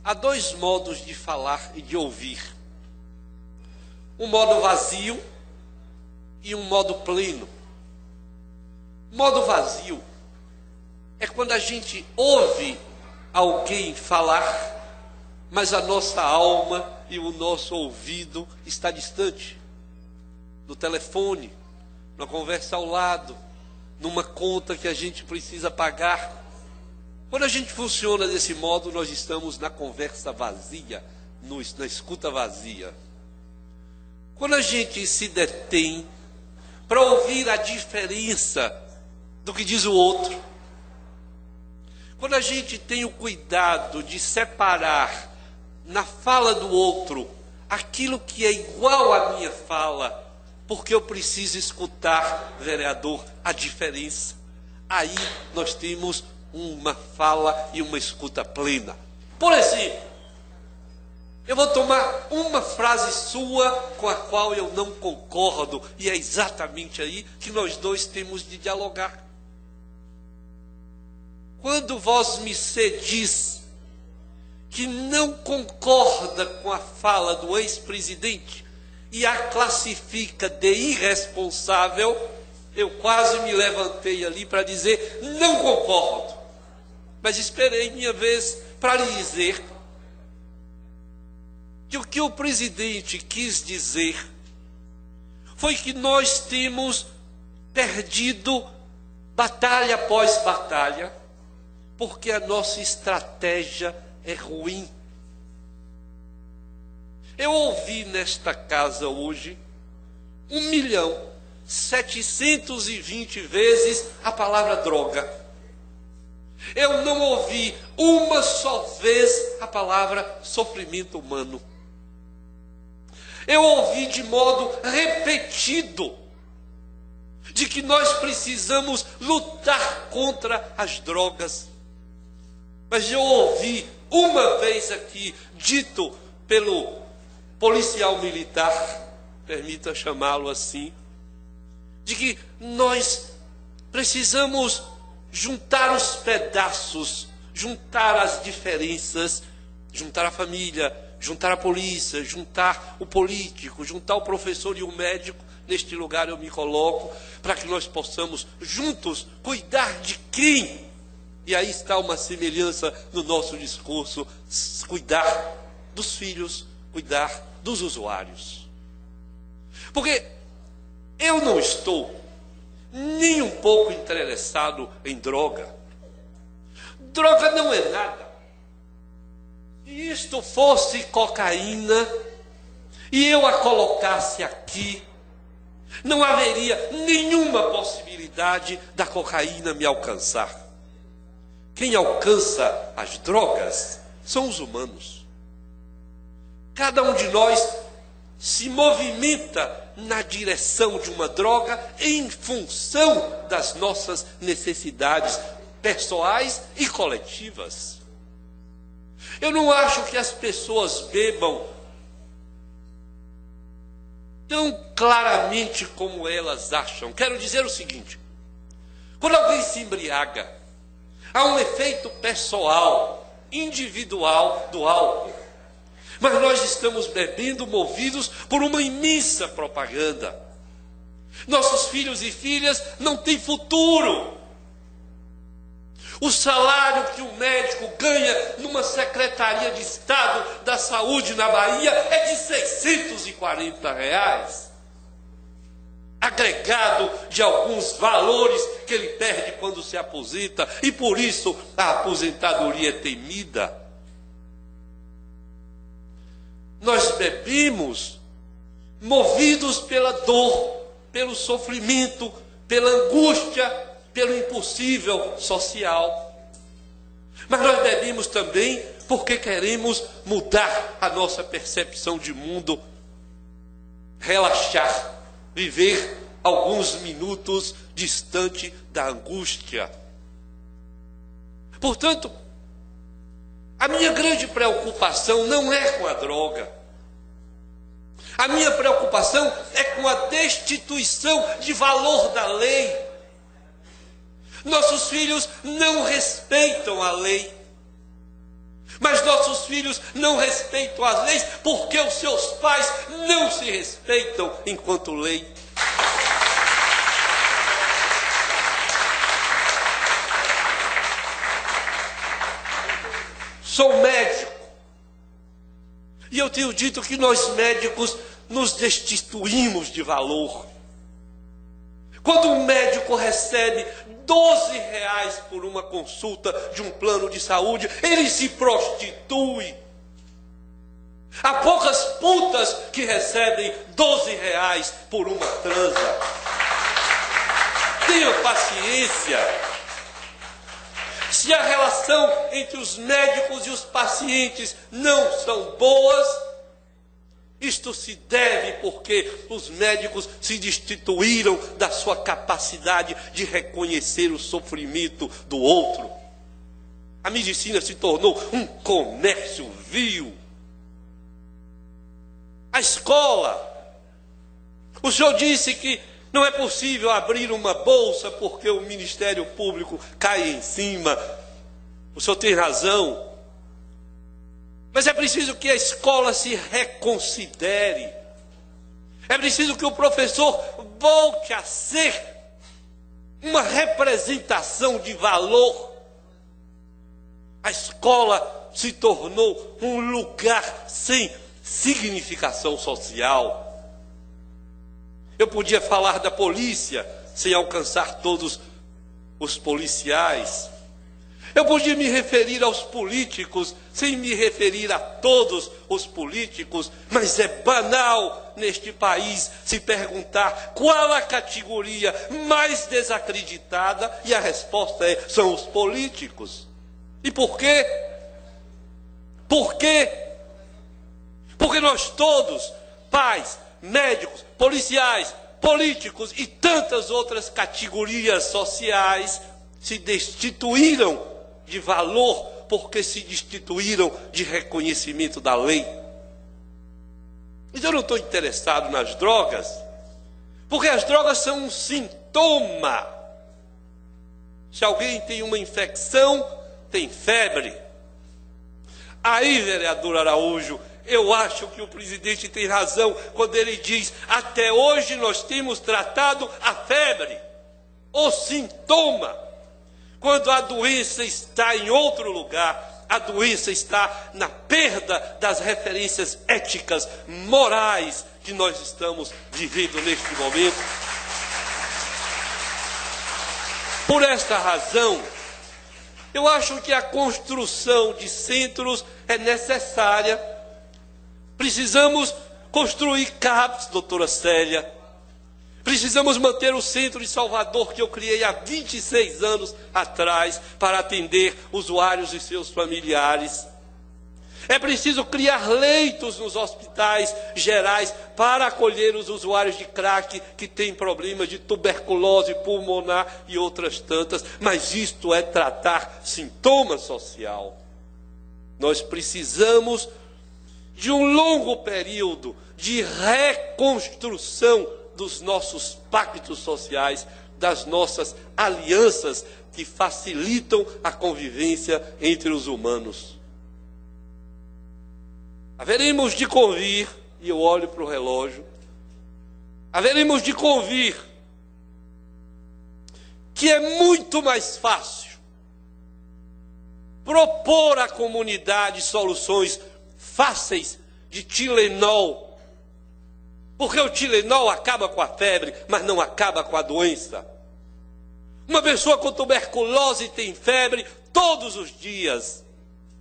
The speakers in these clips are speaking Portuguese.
Há dois modos de falar e de ouvir. Um modo vazio e um modo pleno. Modo vazio é quando a gente ouve alguém falar, mas a nossa alma e o nosso ouvido está distante. No telefone, numa conversa ao lado, numa conta que a gente precisa pagar. Quando a gente funciona desse modo, nós estamos na conversa vazia, na escuta vazia. Quando a gente se detém para ouvir a diferença do que diz o outro, quando a gente tem o cuidado de separar na fala do outro aquilo que é igual à minha fala, porque eu preciso escutar, vereador, a diferença, aí nós temos uma fala e uma escuta plena. Por exemplo, eu vou tomar uma frase sua com a qual eu não concordo, e é exatamente aí que nós dois temos de dialogar. Quando vós me diz que não concorda com a fala do ex-presidente e a classifica de irresponsável, eu quase me levantei ali para dizer, não concordo. Mas esperei minha vez para lhe dizer que o que o presidente quis dizer foi que nós temos perdido batalha após batalha, porque a nossa estratégia é ruim. Eu ouvi nesta casa hoje 1.720.000 vezes a palavra droga. Eu não ouvi uma só vez a palavra sofrimento humano. Eu ouvi de modo repetido de que nós precisamos lutar contra as drogas. Mas eu ouvi uma vez aqui, dito pelo policial militar, permita chamá-lo assim, de que nós precisamos juntar os pedaços, juntar as diferenças, juntar a família, juntar a polícia, juntar o político, juntar o professor e o médico. Neste lugar eu me coloco, para que nós possamos juntos cuidar de quem? E aí está uma semelhança no nosso discurso, cuidar dos filhos, cuidar dos usuários. Porque eu não estou nem um pouco interessado em droga. Droga não é nada. Se isto fosse cocaína e eu a colocasse aqui, não haveria nenhuma possibilidade da cocaína me alcançar. Quem alcança as drogas são os humanos. Cada um de nós se movimenta na direção de uma droga em função das nossas necessidades pessoais e coletivas. Eu não acho que as pessoas bebam tão claramente como elas acham. Quero dizer o seguinte: quando alguém se embriaga, há um efeito pessoal, individual do álcool. Mas nós estamos bebendo movidos por uma imensa propaganda. Nossos filhos e filhas não têm futuro. O salário que o médico ganha numa Secretaria de Estado da Saúde na Bahia é de R$640. Agregado de alguns valores que ele perde quando se aposenta, e por isso a aposentadoria é temida. Nós bebemos movidos pela dor, pelo sofrimento, pela angústia, pelo impossível social. Mas nós bebemos também porque queremos mudar a nossa percepção de mundo, relaxar, viver alguns minutos distante da angústia. Portanto, a minha grande preocupação não é com a droga. A minha preocupação é com a destituição de valor da lei. Nossos filhos não respeitam a lei. Mas nossos filhos não respeitam as leis porque os seus pais não se respeitam enquanto lei. Sou médico. E eu tenho dito que nós médicos nos destituímos de valor. Quando um médico recebe R$ 12 por uma consulta de um plano de saúde, ele se prostitui. Há poucas putas que recebem R$ 12 por uma transa. Tenha paciência. Se a relação entre os médicos e os pacientes não são boas, isto se deve porque os médicos se destituíram da sua capacidade de reconhecer o sofrimento do outro. A medicina se tornou um comércio vil. A escola. O senhor disse que não é possível abrir uma bolsa porque o Ministério Público cai em cima. O senhor tem razão. Mas é preciso que a escola se reconsidere. É preciso que o professor volte a ser uma representação de valor. A escola se tornou um lugar sem significação social. Eu podia falar da polícia sem alcançar todos os policiais. Eu podia me referir aos políticos sem me referir a todos os políticos, mas é banal neste país se perguntar qual a categoria mais desacreditada e a resposta é: são os políticos. E por quê? Por quê? Porque nós todos, pais, médicos, policiais, políticos e tantas outras categorias sociais, se destituíram de valor porque se destituíram de reconhecimento da lei. Mas eu não estou interessado nas drogas, porque as drogas são um sintoma. Se alguém tem uma infecção, tem febre. Aí, vereador Araújo, eu acho que o presidente tem razão quando ele diz: até hoje nós temos tratado a febre, o sintoma. Quando a doença está em outro lugar, a doença está na perda das referências éticas, morais que nós estamos vivendo neste momento. Por esta razão, eu acho que a construção de centros é necessária. Precisamos construir CAPs, doutora Célia. Precisamos manter o centro de Salvador que eu criei há 26 anos atrás para atender usuários e seus familiares. É preciso criar leitos nos hospitais gerais para acolher os usuários de crack que têm problemas de tuberculose pulmonar e outras tantas. Mas isto é tratar sintoma social. Nós precisamos de um longo período de reconstrução dos nossos pactos sociais, das nossas alianças que facilitam a convivência entre os humanos. Haveremos de convir, e eu olho para o relógio, haveremos de convir que é muito mais fácil propor à comunidade soluções fáceis de Tilenol, porque o Tilenol acaba com a febre, mas não acaba com a doença. Uma pessoa com tuberculose tem febre todos os dias.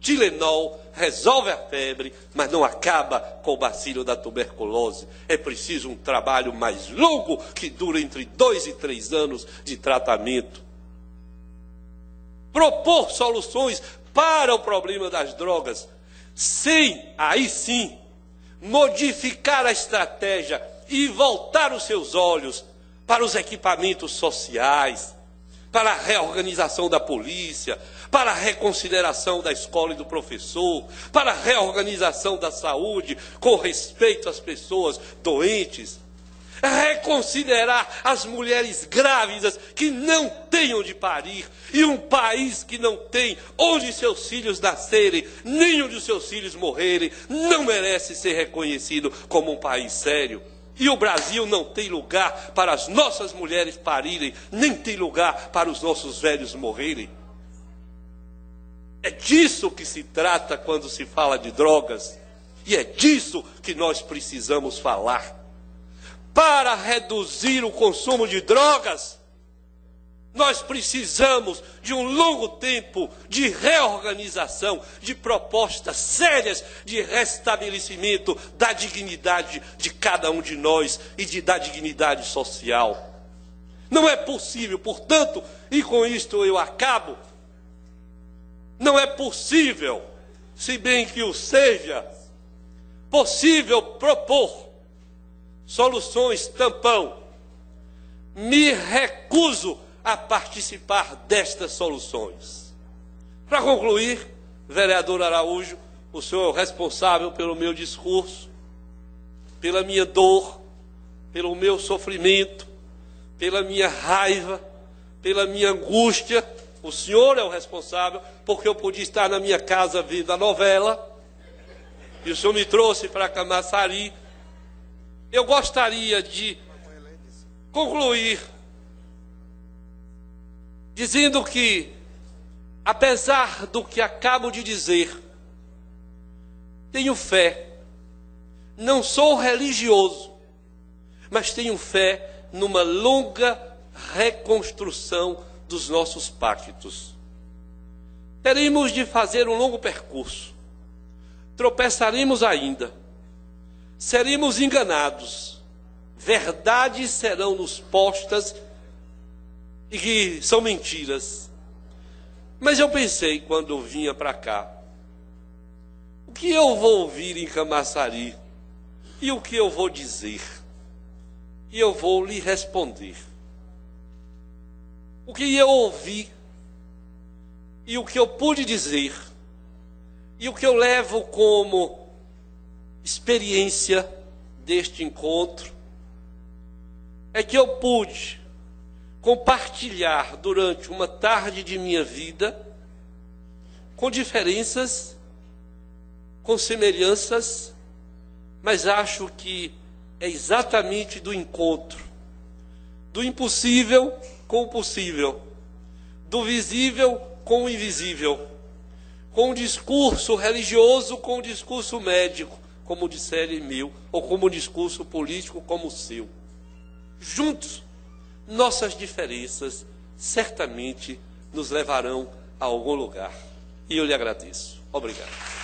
Tilenol resolve a febre, mas não acaba com o bacilo da tuberculose. É preciso um trabalho mais longo, que dura entre 2 e 3 anos de tratamento. Propor soluções para o problema das drogas, sem, aí sim, modificar a estratégia e voltar os seus olhos para os equipamentos sociais, para a reorganização da polícia, para a reconsideração da escola e do professor, para a reorganização da saúde com respeito às pessoas doentes. reconsiderar as mulheres grávidas que não têm onde parir, e um país que não tem onde seus filhos nascerem, nem onde os seus filhos morrerem, não merece ser reconhecido como um país sério. E o Brasil não tem lugar para as nossas mulheres parirem, nem tem lugar para os nossos velhos morrerem. É disso que se trata quando se fala de drogas, e é disso que nós precisamos falar. Para reduzir o consumo de drogas, nós precisamos de um longo tempo de reorganização, de propostas sérias de restabelecimento da dignidade de cada um de nós e da dignidade social. Não é possível, portanto, e com isto eu acabo, não é possível, se bem que o seja, possível propor soluções tampão. Me recuso a participar destas soluções. Para concluir, vereador Araújo, o senhor é o responsável pelo meu discurso, pela minha dor, pelo meu sofrimento, pela minha raiva, pela minha angústia. O senhor é o responsável, porque eu podia estar na minha casa vendo a novela, e o senhor me trouxe para Camaçari. Eu gostaria de concluir dizendo que, apesar do que acabo de dizer, tenho fé. Não sou religioso, mas tenho fé numa longa reconstrução dos nossos pactos. Teremos de fazer um longo percurso. Tropeçaremos ainda. Seremos enganados. Verdades serão nos postas e que são mentiras. Mas eu pensei, quando eu vinha para cá, o que eu vou ouvir em Camaçari e o que eu vou dizer? E eu vou lhe responder. O que eu ouvi e o que eu pude dizer e o que eu levo como experiência deste encontro é que eu pude compartilhar durante uma tarde de minha vida com diferenças, com semelhanças, mas acho que é exatamente do encontro, do impossível com o possível, do visível com o invisível, com o discurso religioso com o discurso médico, como disserem meu, ou como o discurso político como o seu. Juntos, nossas diferenças certamente nos levarão a algum lugar. E eu lhe agradeço. Obrigado.